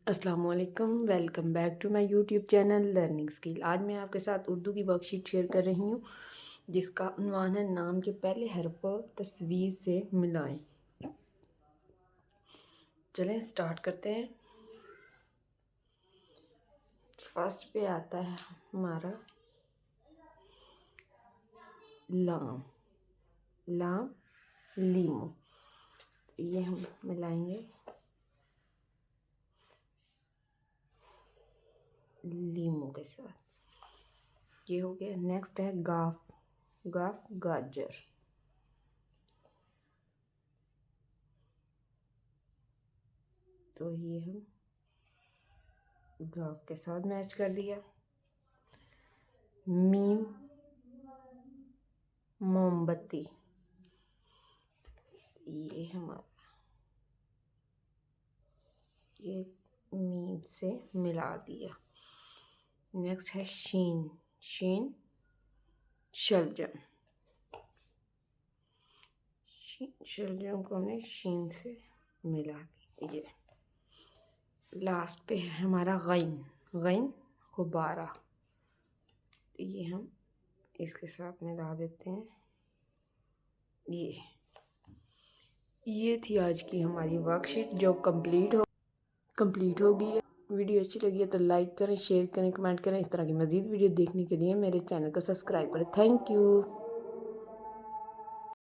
अस्सलाम वालेकुम, welcome back to my YouTube channel learning skill. आज मैं आपके साथ उर्दू की वर्कशीट शेयर कर रही हूँ जिसका उन्वान है नाम के पहले हर्फ को तस्वीर से मिलाएं। चलें स्टार्ट करते हैं। फर्स्ट पे आता है हमारा लाम। लाम लीमू, ये हम मिलाएंगे लीमू के साथ। ये हो गया। नेक्स्ट है गाफ। गाफ गाजर। तो ये हम गाफ के साथ मैच कर दिया। मीम मोमबत्ती, ये हमारा ये मीम से मिला दिया। नेक्स्ट है शीन। शीन शलजम। शलजम को हमने शीन से मिला दी। ये लास्ट पे है हमारा गैन। गैन गुब्बारा, ये हम इसके साथ मिला देते हैं। ये थी आज की हमारी वर्कशीट जो कंप्लीट हो गई है। वीडियो अच्छी लगी है तो लाइक करें, शेयर करें, कमेंट करें। इस तरह की मज़ीद वीडियो देखने के लिए मेरे चैनल को सब्सक्राइब करें। Thank you.